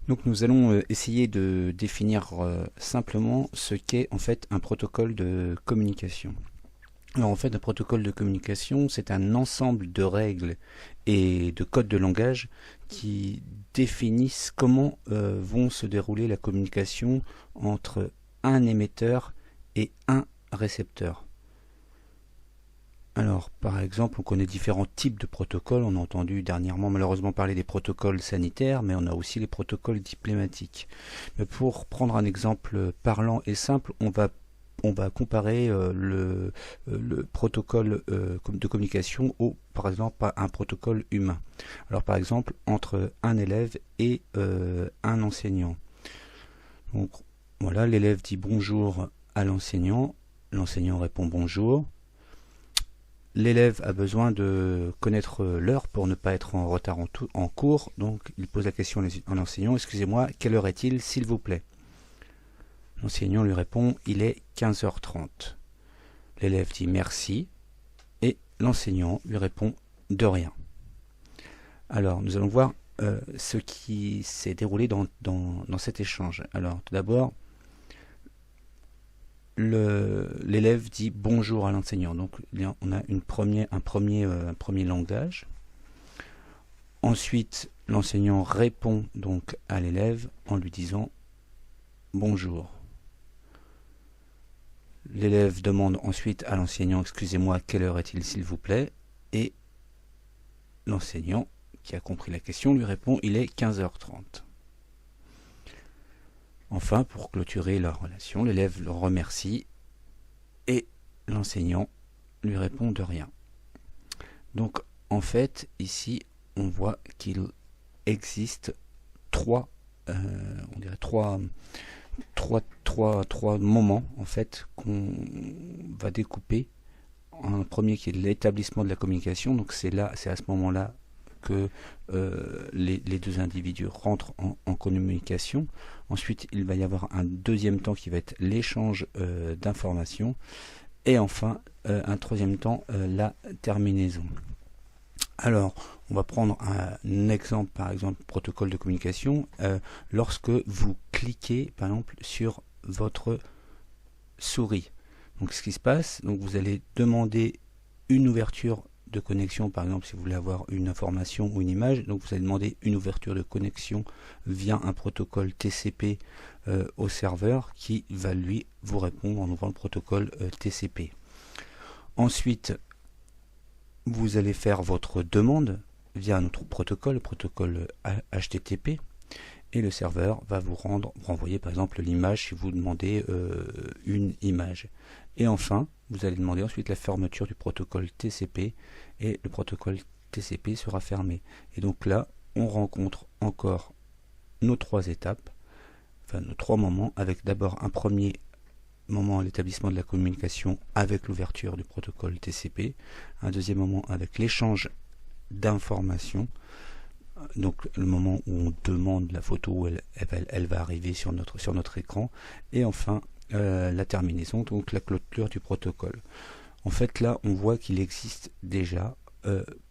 Donc nous allons essayer de définir simplement ce qu'est en fait un protocole de communication. Alors en fait un protocole de communication c'est un ensemble de règles et de codes de langage qui définissent comment vont se dérouler la communication entre un émetteur et un récepteur. Alors, par exemple, on connaît différents types de protocoles. On a entendu dernièrement, malheureusement, parler des protocoles sanitaires, mais on a aussi les protocoles diplomatiques. Mais pour prendre un exemple parlant et simple, on va comparer le protocole de communication par exemple, à un protocole humain. Alors, par exemple, entre un élève et un enseignant. Donc, voilà, l'élève dit bonjour à l'enseignant. L'enseignant répond bonjour. L'élève a besoin de connaître l'heure pour ne pas être en retard en cours, donc il pose la question à l'enseignant, excusez-moi, quelle heure est-il, s'il vous plaît? L'enseignant lui répond, il est 15h30. L'élève dit merci, et l'enseignant lui répond de rien. Alors, nous allons voir ce qui s'est déroulé dans cet échange. Alors, tout d'abord, l'élève dit bonjour à l'enseignant. Donc on a un premier langage. Ensuite, l'enseignant répond donc à l'élève en lui disant bonjour. L'élève demande ensuite à l'enseignant, excusez-moi, quelle heure est-il s'il vous plaît? Et l'enseignant, qui a compris la question, lui répond, il est 15h30. Enfin, pour clôturer la relation, l'élève le remercie et l'enseignant lui répond de rien. Donc, en fait, ici, on voit qu'il existe trois moments en fait qu'on va découper. Un premier qui est l'établissement de la communication. Donc, c'est à ce moment-là que les deux individus rentrent en communication. Ensuite, il va y avoir un deuxième temps qui va être l'échange d'informations. Et enfin, un troisième temps, la terminaison. Alors, on va prendre un exemple, par exemple, protocole de communication. Lorsque vous cliquez, par exemple, sur votre souris. Donc, ce qui se passe, donc vous allez demander une ouverture de connexion, par exemple si vous voulez avoir une information ou une image, donc vous allez demander une ouverture de connexion via un protocole TCP au serveur qui va lui vous répondre en ouvrant le protocole TCP. Ensuite, vous allez faire votre demande via un autre protocole, le protocole HTTP, et le serveur va vous renvoyer par exemple l'image si vous demandez une image. Et enfin, vous allez demander ensuite la fermeture du protocole TCP et le protocole TCP sera fermé. Et donc là, on rencontre encore nos trois étapes, enfin nos trois moments, avec d'abord un premier moment à l'établissement de la communication avec l'ouverture du protocole TCP, un deuxième moment avec l'échange d'informations, donc le moment où on demande la photo, elle va arriver sur notre écran, et enfin la terminaison, donc la clôture du protocole. En fait là on voit qu'il existe déjà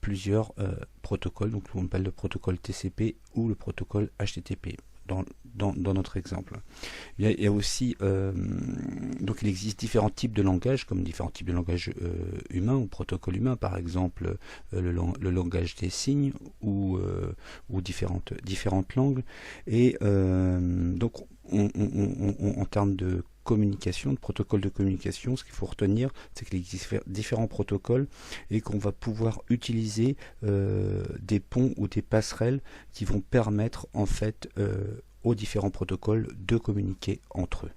plusieurs protocoles, donc on appelle le protocole TCP ou le protocole HTTP dans notre exemple. Il y a aussi donc il existe différents types de langages, comme différents types de langages humains ou protocoles humains, par exemple le langage des signes ou différentes langues. Et donc en termes de communication, de protocole de communication, ce qu'il faut retenir, c'est qu'il existe différents protocoles et qu'on va pouvoir utiliser des ponts ou des passerelles qui vont permettre en fait aux différents protocoles de communiquer entre eux.